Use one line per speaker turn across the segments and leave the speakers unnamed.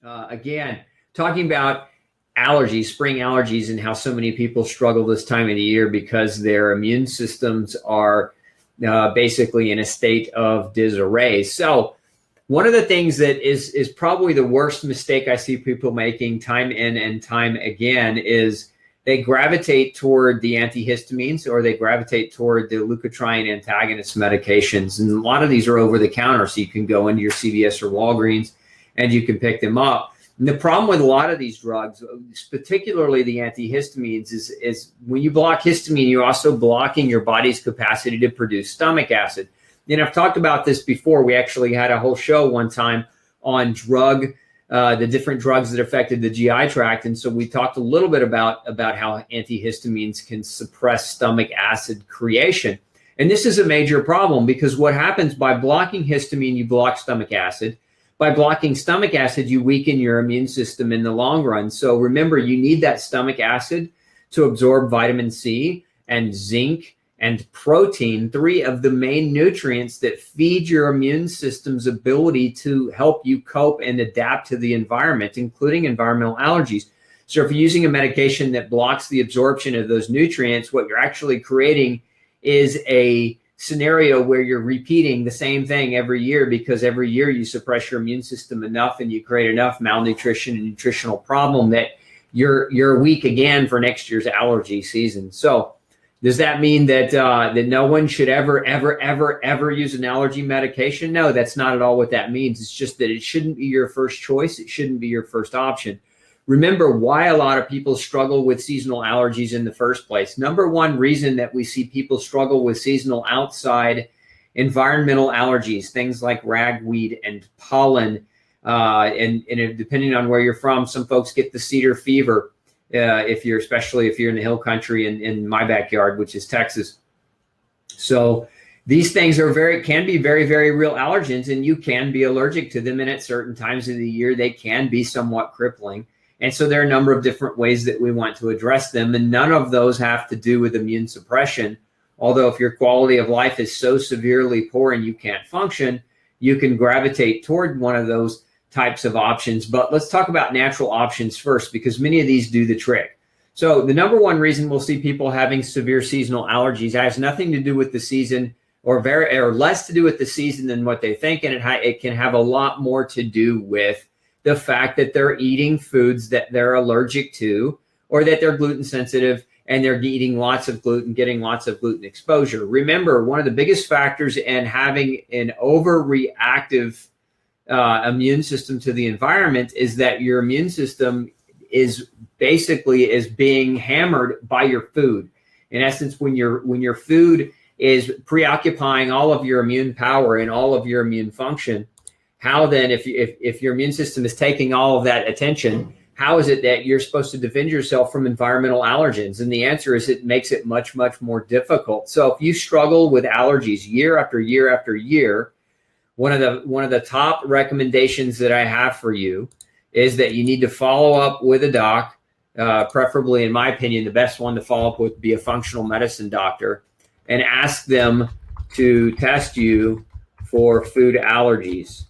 Again, talking about allergies, spring allergies, and how so many people struggle this time of the year because their immune systems are basically in a state of disarray. So one of the things that is probably the worst mistake I see people making time in and time again is they gravitate toward the antihistamines, or they gravitate toward the leukotriene antagonist medications. And a lot of these are over the counter, so you can go into your CVS or Walgreens and you can pick them up. And the problem with a lot of these drugs, particularly the antihistamines, is when you block histamine, you're also blocking your body's capacity to produce stomach acid. And I've talked about this before. We actually had a whole show one time on the different drugs that affected the GI tract. And so we talked a little bit about how antihistamines can suppress stomach acid creation. And this is a major problem because what happens by blocking histamine, you block stomach acid. By blocking stomach acid, you weaken your immune system in the long run. So remember, you need that stomach acid to absorb vitamin C and zinc and protein, 3 of the main nutrients that feed your immune system's ability to help you cope and adapt to the environment, including environmental allergies. So if you're using a medication that blocks the absorption of those nutrients, what you're actually creating is a scenario where you're repeating the same thing every year, because every year you suppress your immune system enough and you create enough malnutrition and nutritional problem that you're weak again for next year's allergy season. So does that mean that that no one should ever use an allergy medication? No, that's not at all what that means. It's just that it shouldn't be your first choice. It shouldn't be your first option. Remember why a lot of people struggle with seasonal allergies in the first place. Number one reason that we see people struggle with seasonal outside environmental allergies, things like ragweed and pollen, and depending on where you're from, some folks get the cedar fever. Especially if you're in the hill country in my backyard, which is Texas. So these things can be very, very real allergens, and you can be allergic to them. And at certain times of the year, they can be somewhat crippling. And so there are a number of different ways that we want to address them. And none of those have to do with immune suppression. Although if your quality of life is so severely poor and you can't function, you can gravitate toward one of those types of options. But let's talk about natural options first, because many of these do the trick. So the number one reason we'll see people having severe seasonal allergies has nothing to do with the season, or less to do with the season than what they think. And it can have a lot more to do with the fact that they're eating foods that they're allergic to, or that they're gluten sensitive and they're eating lots of gluten, getting lots of gluten exposure. Remember, one of the biggest factors in having an overreactive immune system to the environment is that your immune system is being hammered by your food. In essence, when your food is preoccupying all of your immune power and all of your immune function, how then, if your immune system is taking all of that attention, how is it that you're supposed to defend yourself from environmental allergens? And the answer is it makes it much, much more difficult. So if you struggle with allergies year after year after year, one of the top recommendations that I have for you is that you need to follow up with a doc, preferably, in my opinion, the best one to follow up with would be a functional medicine doctor, and ask them to test you for food allergies.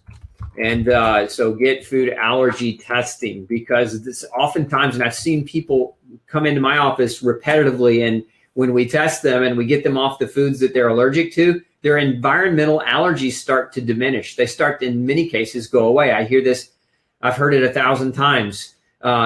And so get food allergy testing, because this oftentimes, and I've seen people come into my office repetitively, and when we test them and we get them off the foods that they're allergic to, their environmental allergies start to diminish. They start, in many cases, go away. I hear this, I've heard it 1,000 times,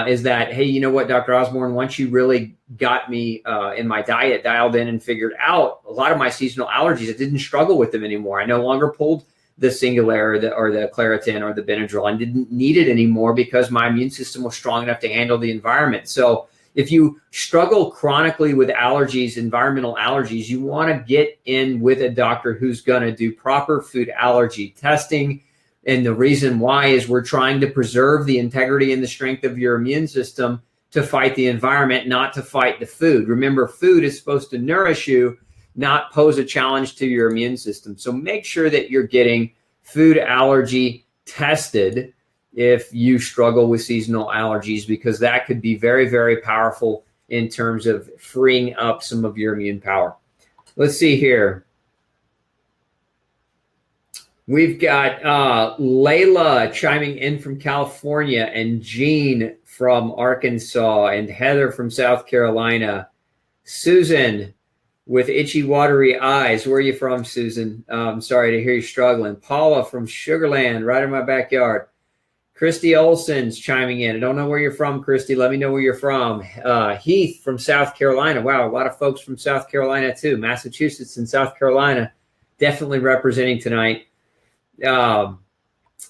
is that, hey, you know what, Dr. Osborne, once you really got me in my diet dialed in and figured out a lot of my seasonal allergies, I didn't struggle with them anymore. I no longer pulled the Singular or the Claritin or the Benadryl. I didn't need it anymore because my immune system was strong enough to handle the environment. So if you struggle chronically with allergies, environmental allergies, you want to get in with a doctor who's going to do proper food allergy testing. And the reason why is we're trying to preserve the integrity and the strength of your immune system to fight the environment, not to fight the food. Remember, food is supposed to nourish you, not pose a challenge to your immune system. So make sure that you're getting food allergy tested if you struggle with seasonal allergies, because that could be very, very powerful in terms of freeing up some of your immune power. Let's see here. We've got Layla chiming in from California, and Jean from Arkansas, and Heather from South Carolina. Susan with itchy, watery eyes. Where are you from, Susan? Sorry to hear you struggling. Paula from Sugarland, right in my backyard. Christy Olson's chiming in. I don't know where you're from, Christy. Let me know where you're from. Heath from South Carolina. Wow, a lot of folks from South Carolina too. Massachusetts and South Carolina definitely representing tonight.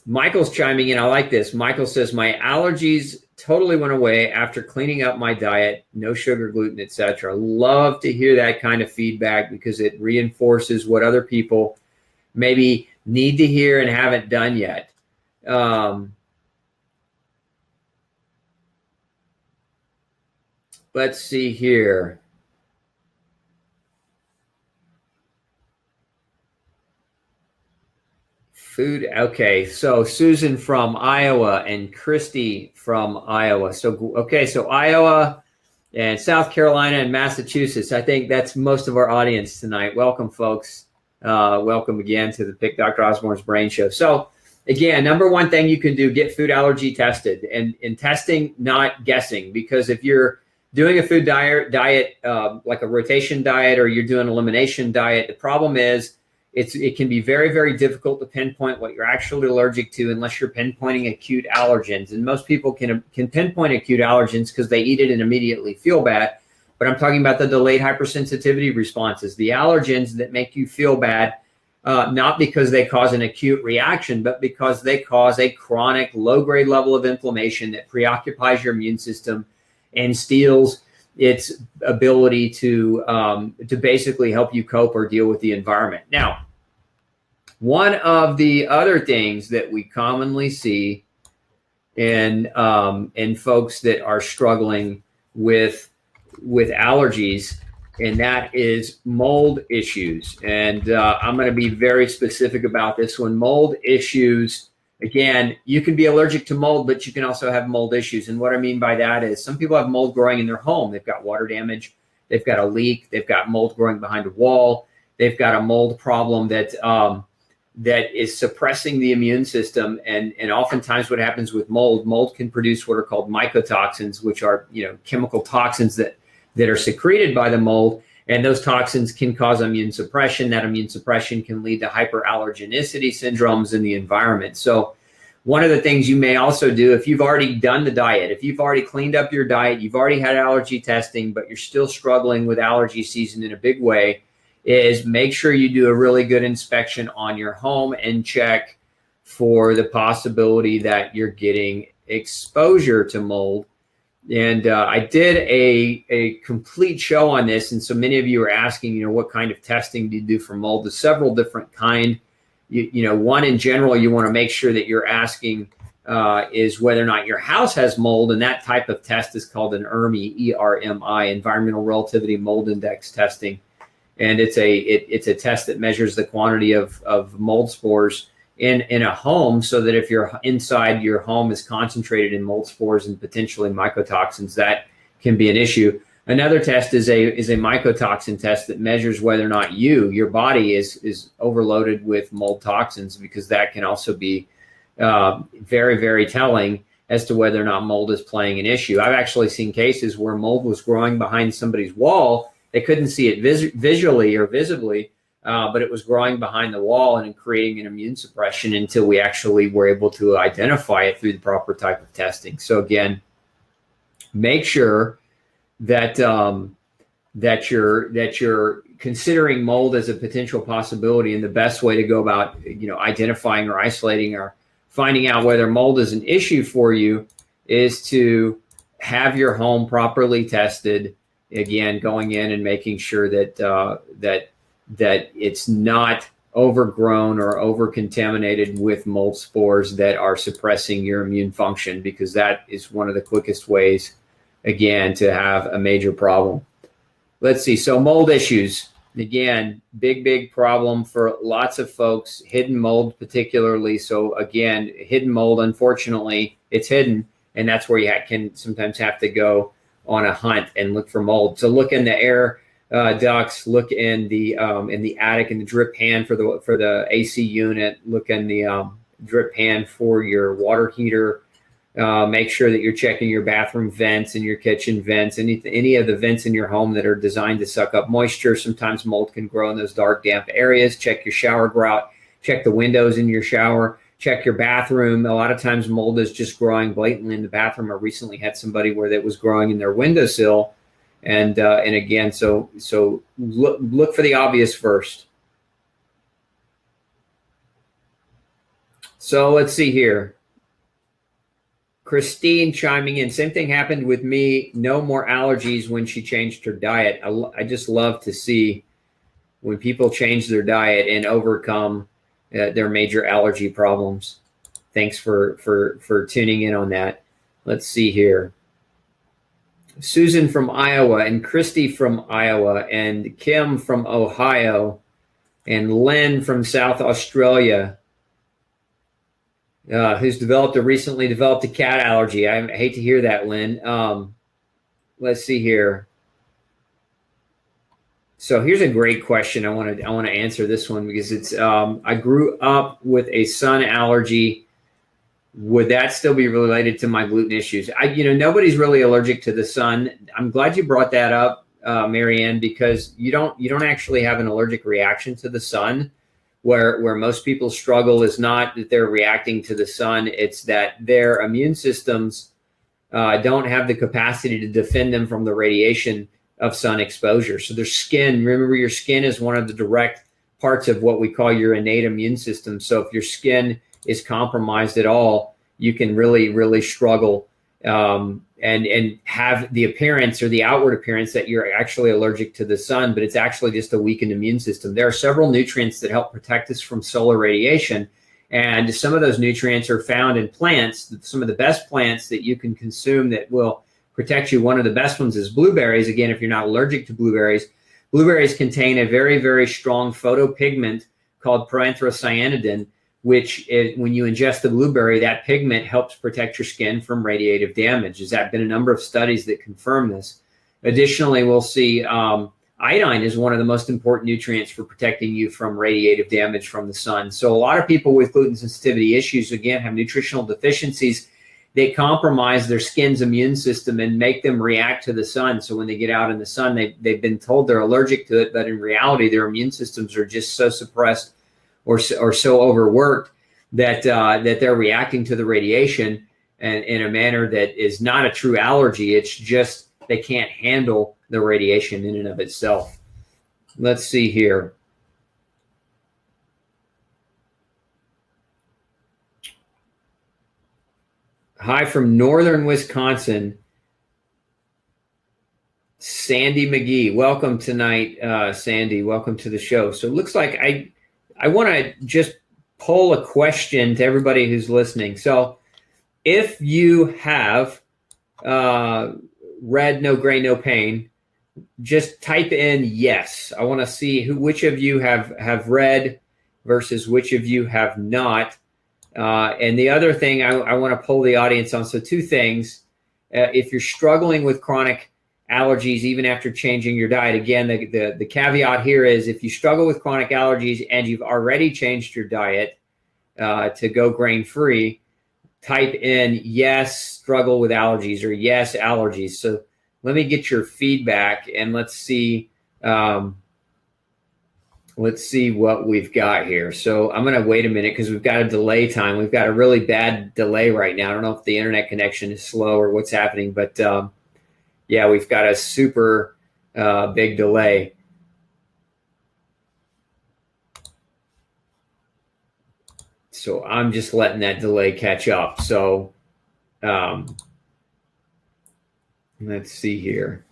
Michael's chiming in. I like this. Michael says, my allergies totally went away after cleaning up my diet, no sugar, gluten, etc. Love to hear that kind of feedback because it reinforces what other people maybe need to hear and haven't done yet. Let's see here. Food. Okay, so Susan from Iowa and Christy from Iowa. So, okay, so Iowa and South Carolina and Massachusetts. I think that's most of our audience tonight. Welcome, folks. Welcome again to the Pick Dr. Osborne's Brain Show. So, again, number one thing you can do, get food allergy tested. And in testing, not guessing. Because if you're doing a food diet like a rotation diet, or you're doing an elimination diet, the problem is, it can be very, very difficult to pinpoint what you're actually allergic to unless you're pinpointing acute allergens. And most people can pinpoint acute allergens because they eat it and immediately feel bad. But I'm talking about the delayed hypersensitivity responses, the allergens that make you feel bad, not because they cause an acute reaction, but because they cause a chronic low-grade level of inflammation that preoccupies your immune system and steals its ability to basically help you cope or deal with the environment. Now, one of the other things that we commonly see in folks that are struggling with allergies, and that is mold issues. And I'm going to be very specific about this one. Mold issues. Again, you can be allergic to mold, but you can also have mold issues. And what I mean by that is some people have mold growing in their home. They've got water damage. They've got a leak. They've got mold growing behind a wall. They've got a mold problem that is suppressing the immune system. And oftentimes what happens with mold can produce what are called mycotoxins, which are, chemical toxins that are secreted by the mold. And those toxins can cause immune suppression. That immune suppression can lead to hyperallergenicity syndromes in the environment. So one of the things you may also do, if you've already done the diet, if you've already cleaned up your diet, you've already had allergy testing, but you're still struggling with allergy season in a big way, is make sure you do a really good inspection on your home and check for the possibility that you're getting exposure to mold. And I did a complete show on this, and so many of you are asking, what kind of testing do you do for mold? There's several different kind. One in general, you want to make sure that you're asking is whether or not your house has mold, and that type of test is called an ERMI, E-R-M-I, Environmental Relativity Mold Index testing, and it's a test that measures the quantity of mold spores in a home, so that if you're inside your home is concentrated in mold spores and potentially mycotoxins, that can be an issue. Another test is a mycotoxin test that measures whether or not your body is overloaded with mold toxins, because that can also be very, very telling as to whether or not mold is playing an issue. I've actually seen cases where mold was growing behind somebody's wall. They couldn't see it visually or visibly, but it was growing behind the wall and creating an immune suppression until we actually were able to identify it through the proper type of testing. So again, make sure that you're considering mold as a potential possibility, and the best way to go about identifying or isolating or finding out whether mold is an issue for you is to have your home properly tested. Again, going in and making sure that it's not overgrown or over-contaminated with mold spores that are suppressing your immune function, because that is one of the quickest ways, again, to have a major problem. Let's see. So mold issues, again, big problem for lots of folks, hidden mold particularly. So again, hidden mold, unfortunately, it's hidden, and that's where you can sometimes have to go on a hunt and look for mold. So look in the air ducts. Look in the attic in the drip pan for the AC unit. Look in the drip pan for your water heater. Make sure that you're checking your bathroom vents and your kitchen vents, any of the vents in your home that are designed to suck up moisture. Sometimes mold can grow in those dark, damp areas. Check your shower grout. Check the windows in your shower. Check your bathroom. A lot of times mold is just growing blatantly in the bathroom. I recently had somebody where that was growing in their windowsill. And again, so look for the obvious first. So let's see here. Christine chiming in. Same thing happened with me. No more allergies when she changed her diet. I just love to see when people change their diet and overcome their major allergy problems. Thanks for tuning in on that. Let's see here. Susan from Iowa and Christy from Iowa and Kim from Ohio and Lynn from South Australia, who's recently developed a cat allergy. I hate to hear that, Lynn. Let's see here. So here's a great question. I want to answer this one because it's I grew up with a sun allergy. Would that still be related to my gluten issues? Nobody's really allergic to the sun. I'm glad you brought that up, Marianne, because you don't actually have an allergic reaction to the sun. Where most people struggle is not that they're reacting to the sun, it's that their immune systems don't have the capacity to defend them from the radiation of sun exposure. So their skin, remember your skin is one of the direct parts of what we call your innate immune system. So if your skin is compromised at all, you can really, really struggle and have the appearance or the outward appearance that you're actually allergic to the sun, but it's actually just a weakened immune system. There are several nutrients that help protect us from solar radiation, and some of those nutrients are found in plants. Some of the best plants that you can consume that will protect you, one of the best ones is blueberries. Again, if you're not allergic to blueberries, blueberries contain a very, very strong photopigment called proanthocyanidin, which is, when you ingest the blueberry, that pigment helps protect your skin from radiative damage. There's been a number of studies that confirm this. Additionally, we'll see iodine is one of the most important nutrients for protecting you from radiative damage from the sun. So a lot of people with gluten sensitivity issues, again, have nutritional deficiencies. They compromise their skin's immune system and make them react to the sun. So when they get out in the sun, they've been told they're allergic to it, but in reality, their immune systems are just so suppressed or so overworked that they're reacting to the radiation and in a manner that is not a true allergy. It's just they can't handle the radiation in and of itself. Let's see here. Hi from northern Wisconsin, Sandy McGee. Welcome tonight, Sandy. Welcome to the show. So it looks like I want to just poll a question to everybody who's listening. So if you have read No Grain, No Pain, just type in yes. I want to see which of you have read versus which of you have not. And the other thing I want to poll the audience on, so two things. If you're struggling with chronic allergies, even after changing your diet, again, the caveat here is if you struggle with chronic allergies and you've already changed your diet to go grain-free, type in yes, struggle with allergies, or yes, allergies. So let me get your feedback and let's see what we've got here. So I'm going to wait a minute because we've got a delay time. We've got a really bad delay right now. I don't know if the internet connection is slow or what's happening, but yeah, we've got a super big delay. So I'm just letting that delay catch up. So let's see here.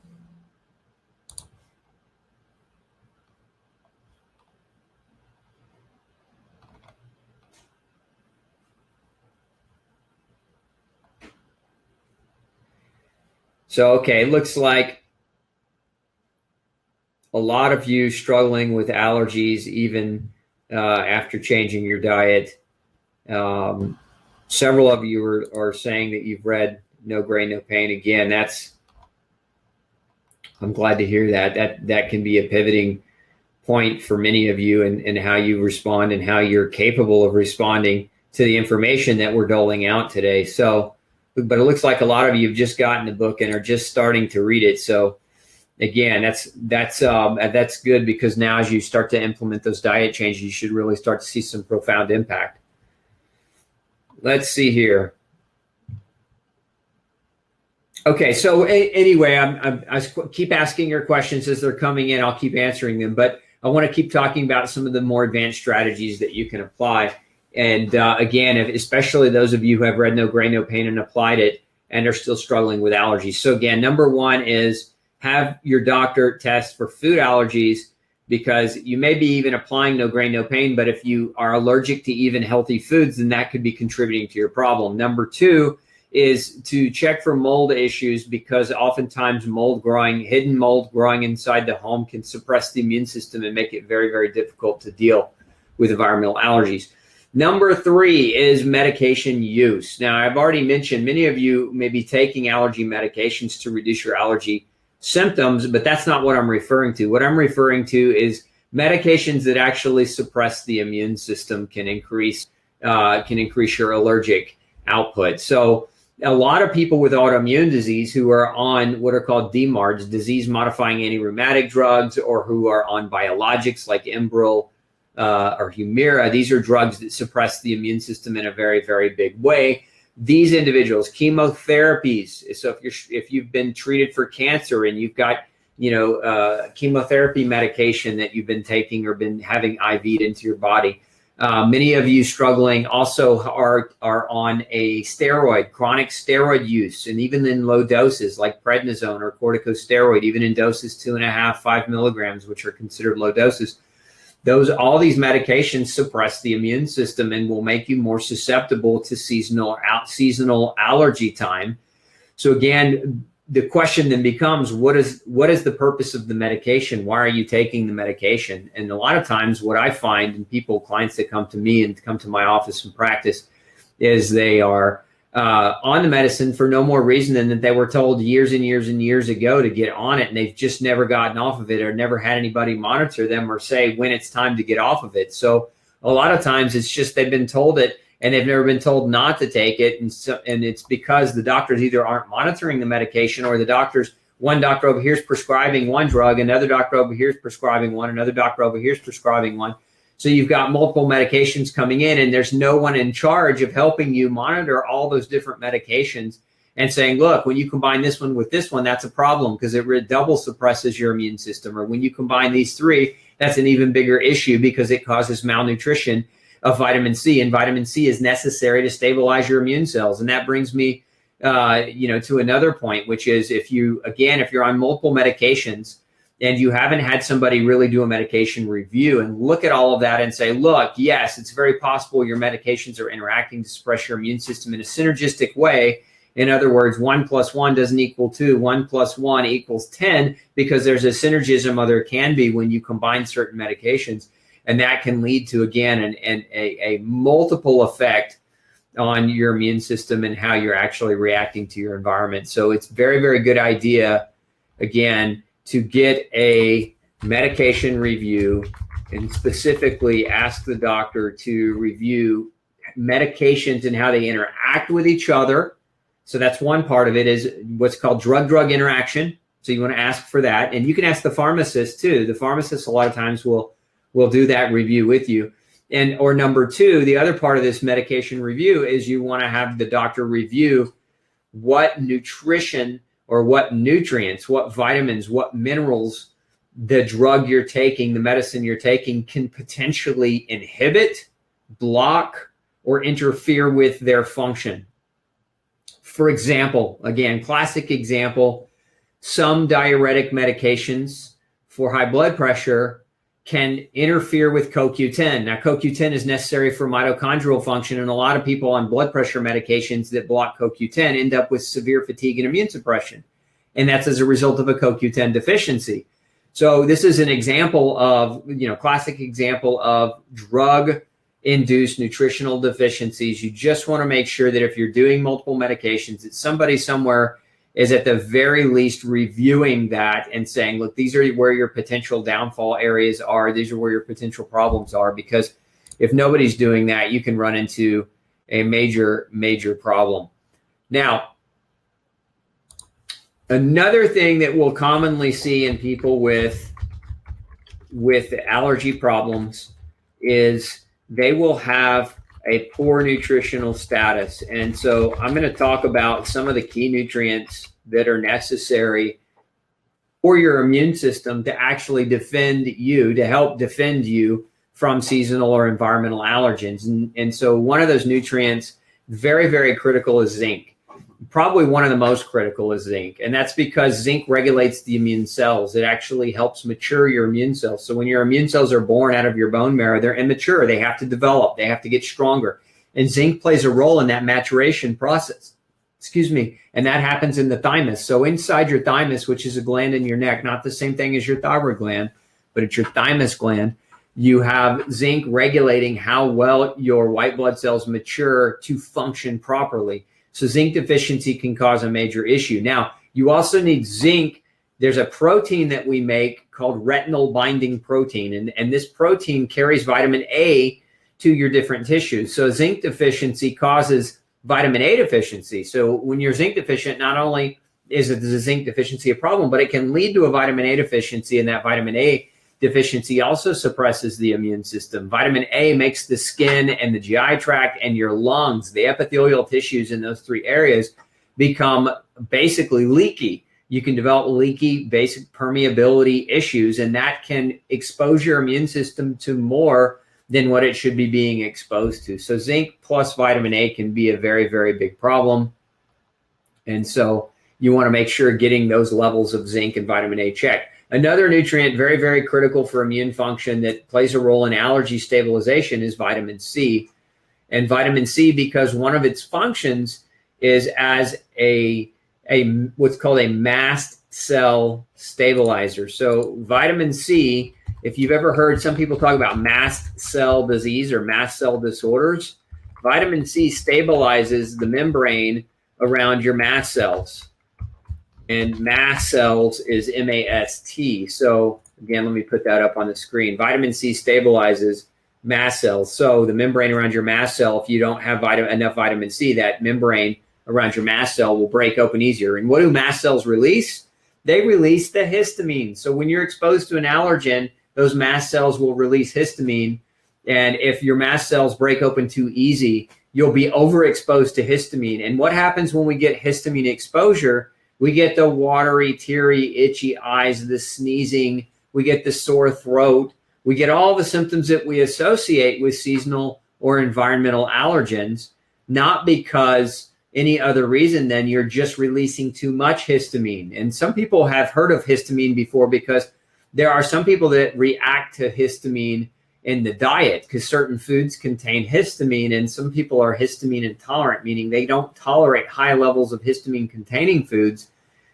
So, okay, it looks like a lot of you struggling with allergies even after changing your diet. Several of you are saying that you've read No Grain, No Pain. Again, that's I'm glad to hear that. That can be a pivoting point for many of you, and how you respond and how you're capable of responding to the information that we're doling out today. So, but it looks like a lot of you have just gotten the book and are just starting to read it. So again, that's good, because now as you start to implement those diet changes, you should really start to see some profound impact. Let's see here. Okay, so anyway, I keep asking your questions as they're coming in. I'll keep answering them, but I want to keep talking about some of the more advanced strategies that you can apply. And again, especially those of you who have read No Grain, No Pain and applied it and are still struggling with allergies. So again, number one is have your doctor test for food allergies, because you may be even applying No Grain, No Pain, but if you are allergic to even healthy foods, then that could be contributing to your problem. Number two is to check for mold issues, because oftentimes hidden mold growing inside the home can suppress the immune system and make it very, very difficult to deal with environmental allergies. Number three is medication use. Now, I've already mentioned many of you may be taking allergy medications to reduce your allergy symptoms, but that's not what I'm referring to. What I'm referring to is medications that actually suppress the immune system can increase your allergic output. So a lot of people with autoimmune disease who are on what are called DMARDs, disease-modifying anti-rheumatic drugs, or who are on biologics like Enbrel or Humira, these are drugs that suppress the immune system in a very, very big way. These individuals, chemotherapies. So if you've been treated for cancer and you've got chemotherapy medication that you've been taking or been having IV'd into your body. Many of you struggling also are on a chronic steroid use, and even in low doses like prednisone or corticosteroid, even in doses 2.5, 5 milligrams, which are considered low doses. All these medications suppress the immune system and will make you more susceptible to seasonal allergy time. So again, the question then becomes, what is the purpose of the medication? Why are you taking the medication? And a lot of times what I find in clients that come to me and come to my office and practice is they are on the medicine for no more reason than that they were told years and years and years ago to get on it, and they've just never gotten off of it or never had anybody monitor them or say when it's time to get off of it. So a lot of times it's just they've been told it and they've never been told not to take it. And it's because the doctors either aren't monitoring the medication, or one doctor over here is prescribing one drug, another doctor over here is prescribing one, another doctor over here is prescribing one. So you've got multiple medications coming in, and there's no one in charge of helping you monitor all those different medications and saying, look, when you combine this one with this one, that's a problem because it double suppresses your immune system. Or when you combine these three, that's an even bigger issue because it causes malnutrition of vitamin C, and vitamin C is necessary to stabilize your immune cells. And that brings me to another point, which is if you're on multiple medications and you haven't had somebody really do a medication review and look at all of that and say, look, yes, it's very possible your medications are interacting to suppress your immune system in a synergistic way. In other words, 1 + 1 doesn't equal 2, 1 + 1 = 10, because there's a synergism, or there can be when you combine certain medications. And that can lead to, again, a multiple effect on your immune system and how you're actually reacting to your environment. So it's very, very good idea, again, to get a medication review and specifically ask the doctor to review medications and how they interact with each other. So that's one part of it, is what's called drug-drug interaction. So you want to ask for that. And you can ask the pharmacist too. The pharmacist a lot of times will do that review with you. Or number two, the other part of this medication review is you want to have the doctor review what nutrition or what nutrients, what vitamins, what minerals the drug you're taking, the medicine you're taking, can potentially inhibit, block, or interfere with their function. For example, again, classic example, some diuretic medications for high blood pressure can interfere with CoQ10. Now, CoQ10 is necessary for mitochondrial function, and a lot of people on blood pressure medications that block CoQ10 end up with severe fatigue and immune suppression, and that's as a result of a CoQ10 deficiency. So this is an example of, classic example of drug-induced nutritional deficiencies. You just want to make sure that if you're doing multiple medications, that somebody somewhere is at the very least reviewing that and saying, look, these are where your potential downfall areas are. These are where your potential problems are, because if nobody's doing that, you can run into a major, major problem. Now, another thing that we'll commonly see in people with allergy problems is they will have a poor nutritional status. And so I'm going to talk about some of the key nutrients that are necessary for your immune system to actually defend you, to help defend you from seasonal or environmental allergens. And so one of those nutrients, very, very critical, is zinc. Probably one of the most critical is zinc. And that's because zinc regulates the immune cells. It actually helps mature your immune cells. So when your immune cells are born out of your bone marrow, they're immature. They have to develop. They have to get stronger. And zinc plays a role in that maturation process. And that happens in the thymus. So inside your thymus, which is a gland in your neck, not the same thing as your thyroid gland, but it's your thymus gland, you have zinc regulating how well your white blood cells mature to function properly. So zinc deficiency can cause a major issue. Now, you also need zinc. There's a protein that we make called retinol binding protein. And this protein carries vitamin A to your different tissues. So zinc deficiency causes vitamin A deficiency. So when you're zinc deficient, not only is the zinc deficiency a problem, but it can lead to a vitamin A deficiency, and that vitamin A deficiency also suppresses the immune system. Vitamin A makes the skin and the GI tract and your lungs, the epithelial tissues in those three areas, become basically leaky. You can develop leaky basic permeability issues, and that can expose your immune system to more than what it should be being exposed to. So zinc plus vitamin A can be a very, very big problem. And so you want to make sure getting those levels of zinc and vitamin A checked. Another nutrient very, very critical for immune function that plays a role in allergy stabilization is vitamin C. And vitamin C, because one of its functions is as a what's called a mast cell stabilizer. So vitamin C, if you've ever heard some people talk about mast cell disease or mast cell disorders, vitamin C stabilizes the membrane around your mast cells. And mast cells is MAST. So again, let me put that up on the screen. Vitamin C stabilizes mast cells. So the membrane around your mast cell, if you don't have enough vitamin C, that membrane around your mast cell will break open easier. And what do mast cells release? They release the histamine. So when you're exposed to an allergen, those mast cells will release histamine. And if your mast cells break open too easy, you'll be overexposed to histamine. And what happens when we get histamine exposure? We get the watery, teary, itchy eyes, the sneezing, we get the sore throat, we get all the symptoms that we associate with seasonal or environmental allergens, not because any other reason than you're just releasing too much histamine. And some people have heard of histamine before because there are some people that react to histamine in the diet because certain foods contain histamine, and some people are histamine intolerant, meaning they don't tolerate high levels of histamine containing foods.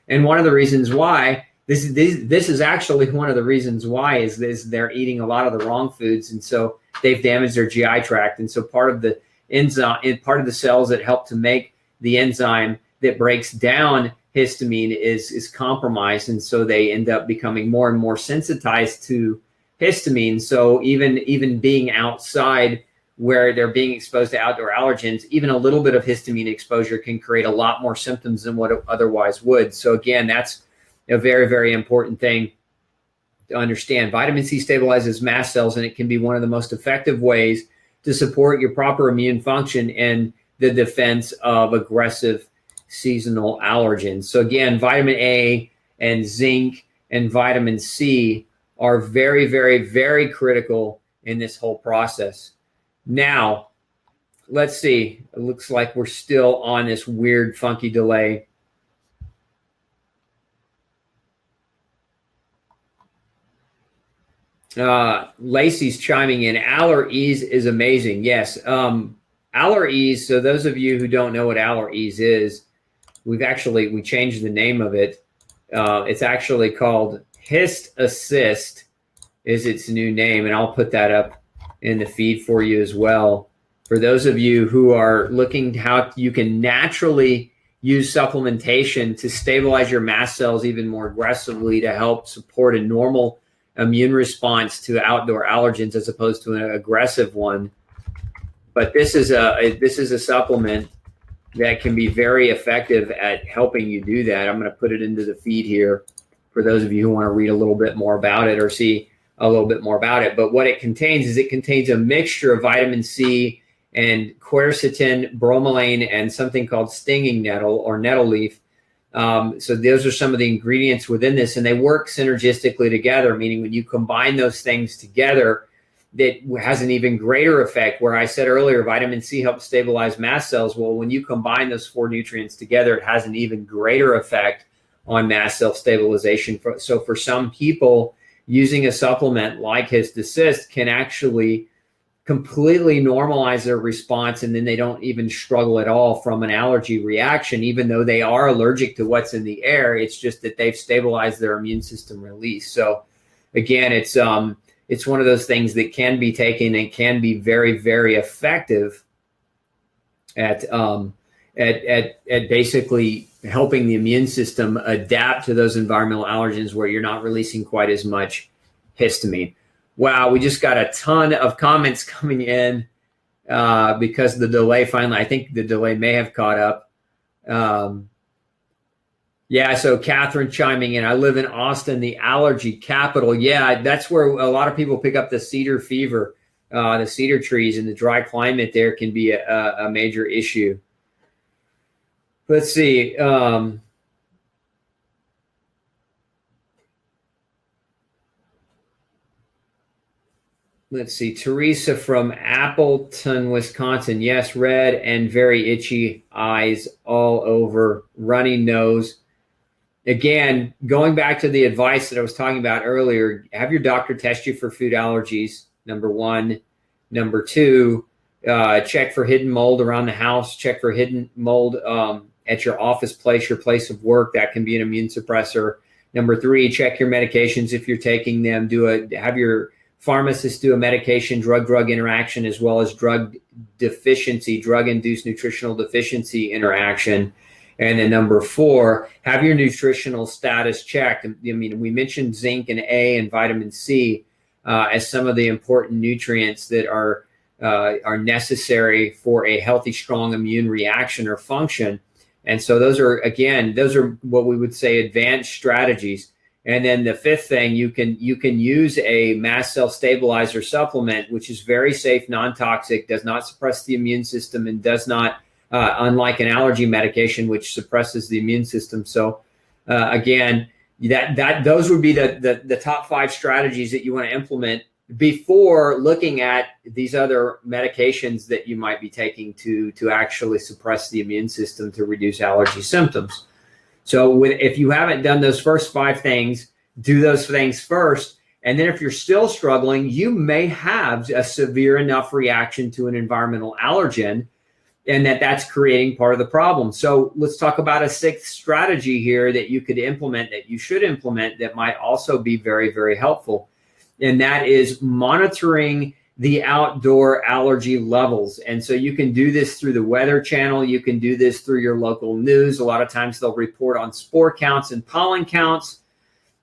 And one of the reasons why, this is actually one of the reasons why is they're eating a lot of the wrong foods, and so they've damaged their GI tract. And so part of the enzyme, part of the cells that help to make the enzyme that breaks down histamine is compromised, and so they end up becoming more and more sensitized to histamine. So even being outside where they're being exposed to outdoor allergens, even a little bit of histamine exposure can create a lot more symptoms than what it otherwise would. So again, that's a very, very important thing to understand. Vitamin C stabilizes mast cells, and it can be one of the most effective ways to support your proper immune function and the defense of aggressive seasonal allergens. So again, vitamin A and zinc and vitamin C are very, very, very critical in this whole process. Now, let's see. It looks like we're still on this weird, funky delay. Lacey's chiming in. Allergies is amazing. Yes. Allergies. So those of you who don't know what allergies is, we changed the name of it. It's actually called Hist Assist is its new name. And I'll put that up in the feed for you as well. For those of you who are looking how you can naturally use supplementation to stabilize your mast cells even more aggressively to help support a normal immune response to outdoor allergens as opposed to an aggressive one. But this is a supplement that can be very effective at helping you do that. I'm going to put it into the feed here for those of you who want to read a little bit more about it or see a little bit more about it. But what it contains is it contains a mixture of vitamin C and quercetin, bromelain, and something called stinging nettle or nettle leaf. So those are some of the ingredients within this, and they work synergistically together, meaning when you combine those things together, that has an even greater effect. Where I said earlier, vitamin C helps stabilize mast cells. Well, when you combine those 4 nutrients together, it has an even greater effect on mast cell stabilization. So for some people, using a supplement like Hist Assist can actually completely normalize their response, and then they don't even struggle at all from an allergy reaction, even though they are allergic to what's in the air. It's just that they've stabilized their immune system release. So again, it's one of those things that can be taken and can be very, very effective at basically helping the immune system adapt to those environmental allergens where you're not releasing quite as much histamine. Wow, we just got a ton of comments coming in because the delay finally, I think the delay may have caught up. Yeah, so Catherine chiming in, I live in Austin, the allergy capital. Yeah, that's where a lot of people pick up the cedar fever, the cedar trees, and the dry climate there can be a major issue. Let's see. Let's see. Teresa from Appleton, Wisconsin. Yes, red and very itchy eyes all over, runny nose. Again, going back to the advice that I was talking about earlier, have your doctor test you for food allergies, number 1. Number 2, check for hidden mold around the house. Check for hidden mold at your office place, your place of work. That can be an immune suppressor. Number 3, check your medications if you're taking them. Have your pharmacist do a medication drug-drug interaction as well as drug-induced nutritional deficiency interaction. And then number 4, have your nutritional status checked. I mean, we mentioned zinc and A and vitamin C as some of the important nutrients that are necessary for a healthy, strong immune reaction or function. And so those are what we would say advanced strategies. And then the 5th thing, you can use a mast cell stabilizer supplement, which is very safe, non-toxic, does not suppress the immune system, and does not, unlike an allergy medication, which suppresses the immune system. So again, those would be the top 5 strategies that you want to implement before looking at these other medications that you might be taking to actually suppress the immune system to reduce allergy symptoms. So if you haven't done those first 5 things, do those things first. And then if you're still struggling, you may have a severe enough reaction to an environmental allergen, and that's creating part of the problem. So let's talk about a 6th strategy here that you could implement, that you should implement, that might also be very, very helpful. And that is monitoring the outdoor allergy levels. And so you can do this through the Weather Channel. You can do this through your local news. A lot of times they'll report on spore counts and pollen counts.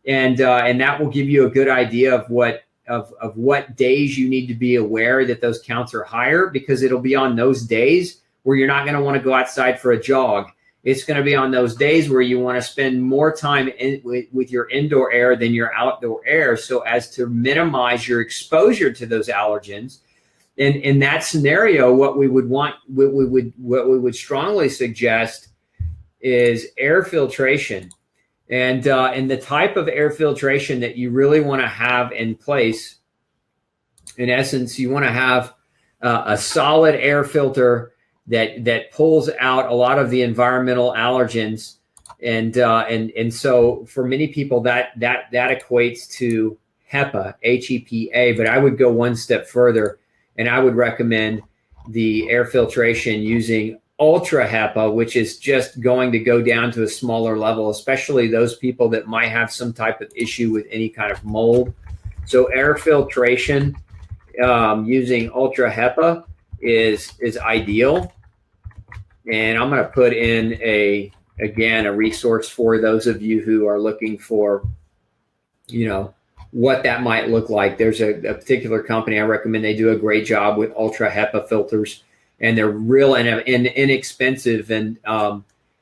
And that will give you a good idea of what days you need to be aware that those counts are higher, because it'll be on those days where you're not going to want to go outside for a jog. It's going to be on those days where you want to spend more time with your indoor air than your outdoor air, so as to minimize your exposure to those allergens. And in that scenario, what we would strongly suggest is air filtration. And the type of air filtration that you really want to have in place, in essence, you want to have a solid air filter that pulls out a lot of the environmental allergens, and so for many people that equates to HEPA, HEPA. But I would go one step further, and I would recommend the air filtration using ultra HEPA, which is just going to go down to a smaller level, especially those people that might have some type of issue with any kind of mold. So air filtration using ultra HEPA is ideal. And I'm going to put in again, a resource for those of you who are looking for, what that might look like. There's a particular company I recommend. They do a great job with ultra HEPA filters, and they're real and inexpensive. And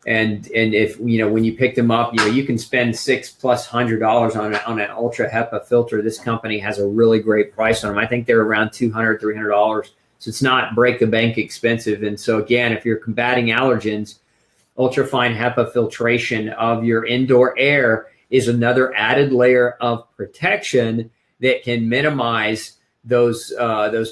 if, when you pick them up, you can spend $600+ on an ultra HEPA filter. This company has a really great price on them. I think they're around $200, $300. So it's not break the bank expensive. And so again, if you're combating allergens, ultrafine HEPA filtration of your indoor air is another added layer of protection that can minimize those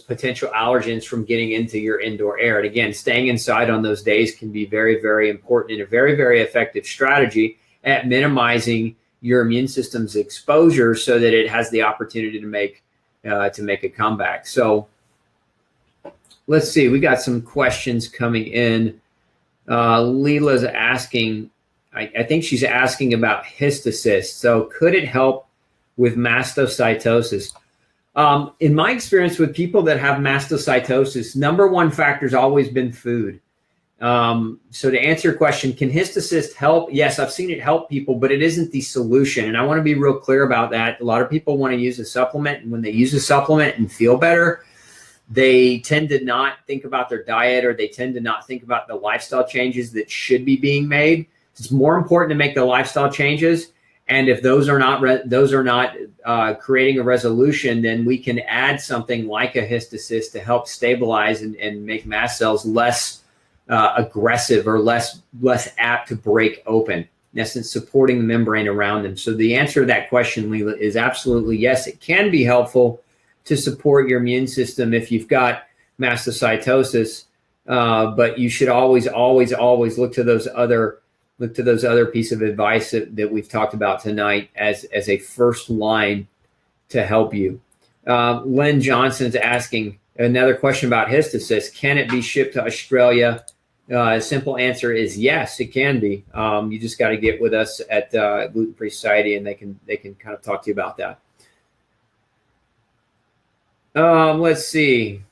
potential allergens from getting into your indoor air. And again, staying inside on those days can be very, very important and a very, very effective strategy at minimizing your immune system's exposure so that it has the opportunity to make a comeback. So let's see, we got some questions coming in. Leela's asking, I think she's asking about Hist Assist. So could it help with mastocytosis? In my experience with people that have mastocytosis, number one factor has always been food. So to answer your question, can Hist Assist help? Yes, I've seen it help people, but it isn't the solution. And I want to be real clear about that. A lot of people want to use a supplement, and when they use a supplement and feel better, they tend to not think about their diet, or they tend to not think about the lifestyle changes that should be being made. It's more important to make the lifestyle changes. And if those are not creating a resolution, then we can add something like a Hist Assist to help stabilize and make mast cells less aggressive or less apt to break open. In essence, supporting the membrane around them. So the answer to that question, Leela, is absolutely yes. It can be helpful to support your immune system if you've got mastocytosis, but you should always look to those other piece of advice that we've talked about tonight as a first line to help you. Len Johnson's asking another question about Hist Assist. Can it be shipped to Australia? Simple answer is yes, it can be. You just got to get with us at Gluten Free Society, and they can kind of talk to you about that. Let's see.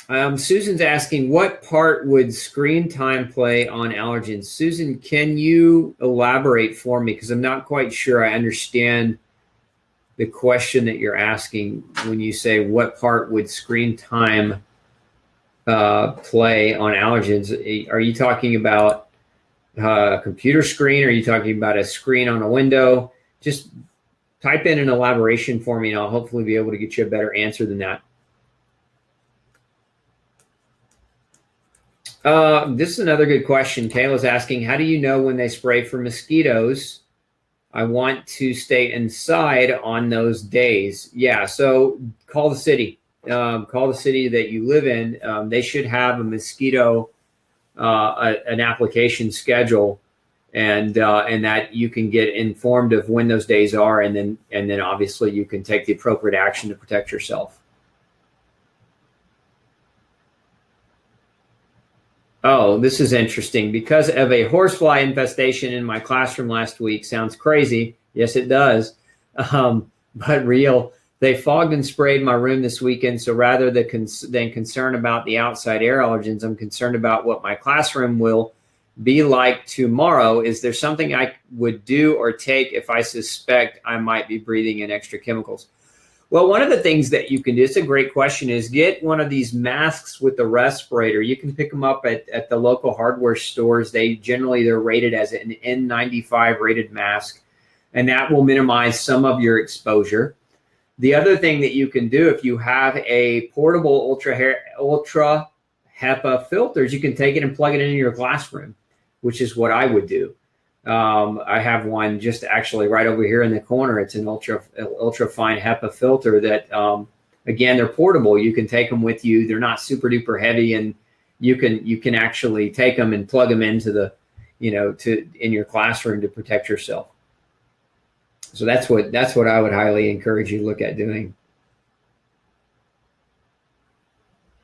Susan's asking, what part would screen time play on allergens? Susan, can you elaborate for me? Because I'm not quite sure I understand the question that you're asking when you say what part would screen time play on allergens. Are you talking about a computer screen? Are you talking about a screen on a window? Just type in an elaboration for me, and I'll hopefully be able to get you a better answer than that. This is another good question. Kayla's asking, how do you know when they spray for mosquitoes? I want to stay inside on those days. Yeah, so call the city. Call the city that you live in. They should have a mosquito, an application schedule, and that you can get informed of when those days are, and then obviously you can take the appropriate action to protect yourself. Oh, this is interesting. Because of a horsefly infestation in my classroom last week. Sounds crazy. Yes, it does. But real. They fogged and sprayed my room this weekend. So rather than concern about the outside air allergens, I'm concerned about what my classroom will be like tomorrow. Is there something I would do or take if I suspect I might be breathing in extra chemicals? Well, one of the things that you can do, it's a great question, is get one of these masks with the respirator. You can pick them up at the local hardware stores. They're rated as an N95 rated mask, and that will minimize some of your exposure. The other thing that you can do, if you have a portable ultra HEPA filters, you can take it and plug it into your classroom, which is what I would do. I have one just actually right over here in the corner. It's an ultra fine HEPA filter that, again, they're portable. You can take them with you. They're not super duper heavy, and you can actually take them and plug them into the, in your classroom to protect yourself. So that's what I would highly encourage you to look at doing.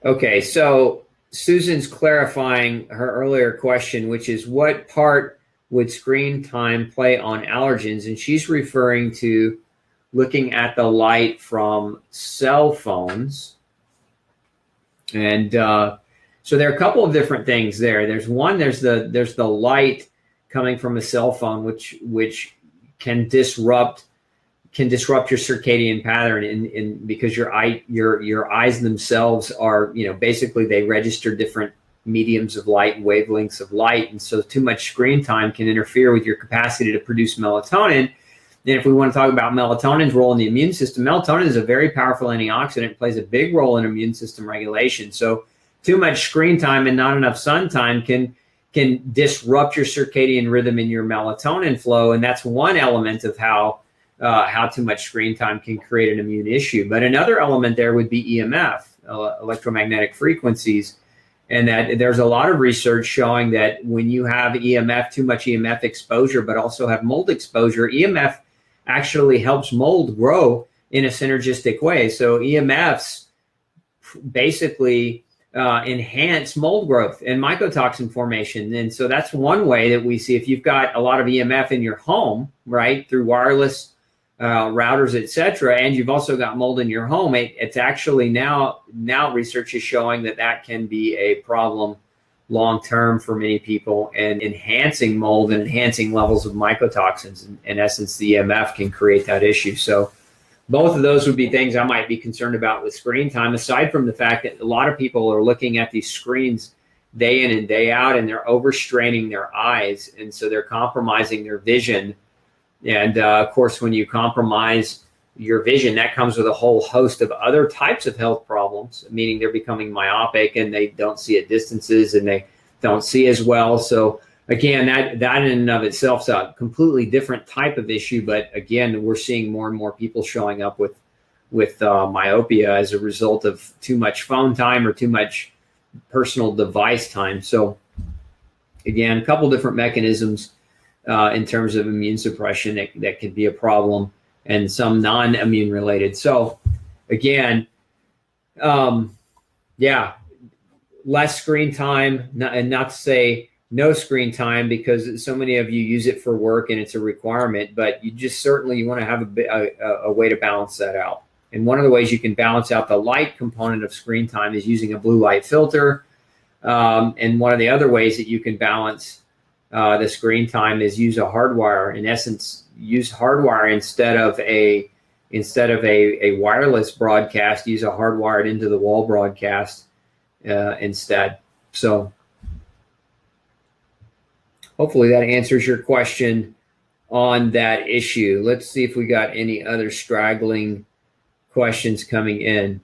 Okay, so Susan's clarifying her earlier question, which is what part would screen time play on allergens? And she's referring to looking at the light from cell phones. And So there are a couple of different things there. There's the light coming from a cell phone, which can disrupt your circadian pattern in because your eyes themselves are, basically they register different mediums of light and wavelengths of light. And so too much screen time can interfere with your capacity to produce melatonin. And if we want to talk about melatonin's role in the immune system, melatonin is a very powerful antioxidant. It plays a big role in immune system regulation. So too much screen time and not enough sun time can disrupt your circadian rhythm and your melatonin flow. And that's one element of how too much screen time can create an immune issue. But another element there would be EMF, electromagnetic frequencies. And that there's a lot of research showing that when you have EMF, too much EMF exposure, but also have mold exposure, EMF actually helps mold grow in a synergistic way. So EMFs basically enhance mold growth and mycotoxin formation. And so that's one way that we see if you've got a lot of EMF in your home, right, through wireless routers, et cetera, and you've also got mold in your home, it's actually now research is showing that can be a problem long-term for many people, and enhancing mold and enhancing levels of mycotoxins. In essence, the EMF can create that issue. So both of those would be things I might be concerned about with screen time, aside from the fact that a lot of people are looking at these screens day in and day out, and they're overstraining their eyes, and so they're compromising their vision. And of course, when you compromise your vision, that comes with a whole host of other types of health problems, meaning they're becoming myopic and they don't see at distances and they don't see as well. So again, that in and of itself is a completely different type of issue. But again, we're seeing more and more people showing up with myopia as a result of too much phone time or too much personal device time. So again, a couple different mechanisms in terms of immune suppression that could be a problem, and some non-immune related. So again, less screen time, and not to say no screen time, because so many of you use it for work and it's a requirement, but you want to have a way to balance that out. And one of the ways you can balance out the light component of screen time is using a blue light filter. And one of the other ways that you can balance the screen time is use a hardwire. In essence, use hardwire instead of a wireless broadcast. Use a hardwired into the wall broadcast instead. So hopefully that answers your question on that issue. Let's see if we got any other straggling questions coming in.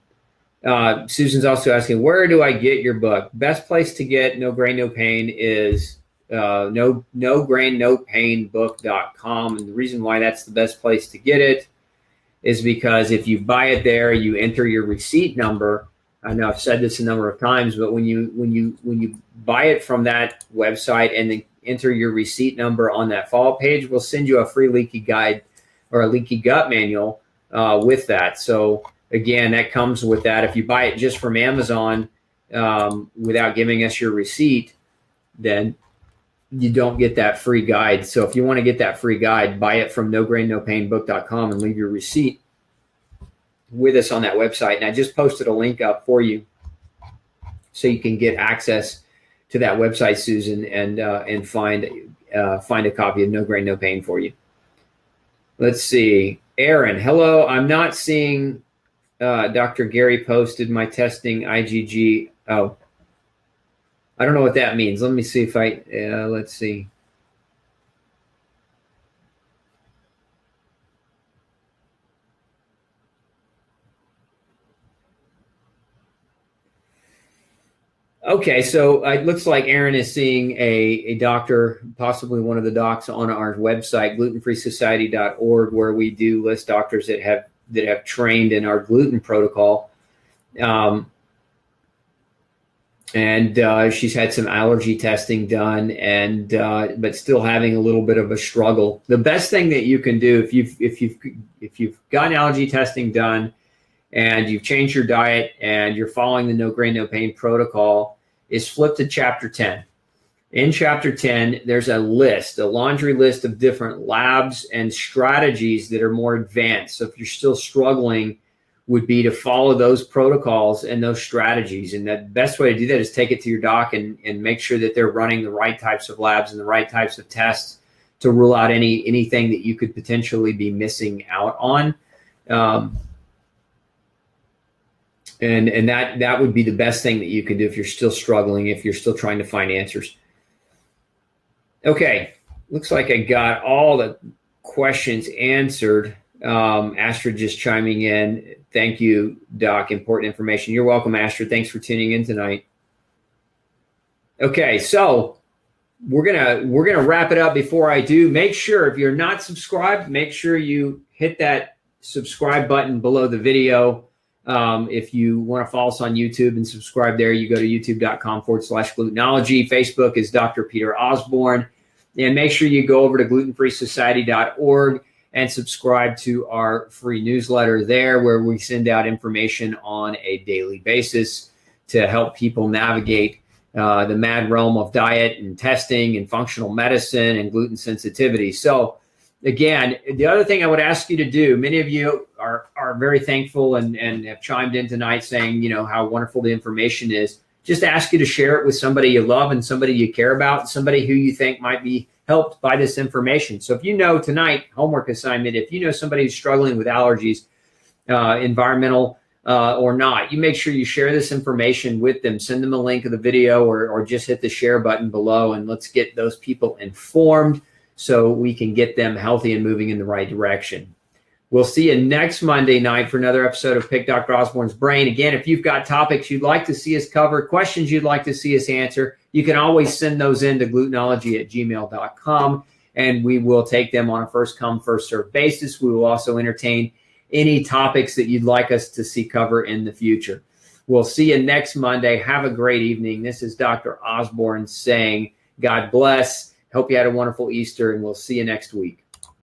Susan's also asking, where do I get your book? Best place to get No Grain, No Pain is nograinnopainbook.com. And the reason why that's the best place to get it is because if you buy it there, you enter your receipt number. I know I've said this a number of times, but when you buy it from that website and then enter your receipt number on that follow-up page, we'll send you a free leaky guide or a leaky gut manual with that. So again, that comes with that. If you buy it just from Amazon without giving us your receipt, then you don't get that free guide. So if you want to get that free guide, buy it from nograinnopainbook.com and leave your receipt with us on that website. And I just posted a link up for you so you can get access to that website, Susan, and find a copy of No Grain, No Pain for you. Let's see. Aaron, hello. I'm not seeing Dr. Gary posted my testing IgG. Oh, I don't know what that means. Let me see if let's see. Okay, so it looks like Aaron is seeing a doctor, possibly one of the docs on our website, glutenfreesociety.org, where we do list doctors that have trained in our gluten protocol. And she's had some allergy testing done, but still having a little bit of a struggle. The best thing that you can do if you've gotten allergy testing done and you've changed your diet and you're following the No Grain, No Pain protocol, is flip to chapter 10. In chapter 10, there's a laundry list of different labs and strategies that are more advanced. So if you're still struggling would be to follow those protocols and those strategies. And the best way to do that is take it to your doc and make sure that they're running the right types of labs and the right types of tests to rule out anything that you could potentially be missing out on. And that would be the best thing that you can do if you're still struggling, if you're still trying to find answers. Okay, looks like I got all the questions answered. Astrid just chiming in. Thank you, Doc. Important information. You're welcome, Astrid. Thanks for tuning in tonight. Okay, so we're gonna wrap it up. Before I do, make sure if you're not subscribed, make sure you hit that subscribe button below the video. If you want to follow us on YouTube and subscribe there, you go to youtube.com/glutenology. Facebook is Dr. Peter Osborne. And make sure you go over to glutenfreesociety.org and subscribe to our free newsletter there, where we send out information on a daily basis to help people navigate the mad realm of diet and testing and functional medicine and gluten sensitivity. So again, the other thing I would ask you to do, many of you are very thankful and have chimed in tonight saying, how wonderful the information is. Just ask you to share it with somebody you love and somebody you care about, somebody who you think might be helped by this information. So if you know tonight, homework assignment, if you know somebody who's struggling with allergies, environmental or not, you make sure you share this information with them. Send them a link of the video or just hit the share button below, and let's get those people informed so we can get them healthy and moving in the right direction. We'll see you next Monday night for another episode of Pick Dr. Osborne's Brain. Again, if you've got topics you'd like to see us cover, questions you'd like to see us answer, you can always send those in to glutenology@gmail.com, and we will take them on a first-come, first-served basis. We will also entertain any topics that you'd like us to see cover in the future. We'll see you next Monday. Have a great evening. This is Dr. Osborne saying God bless. Hope you had a wonderful Easter, and we'll see you next week.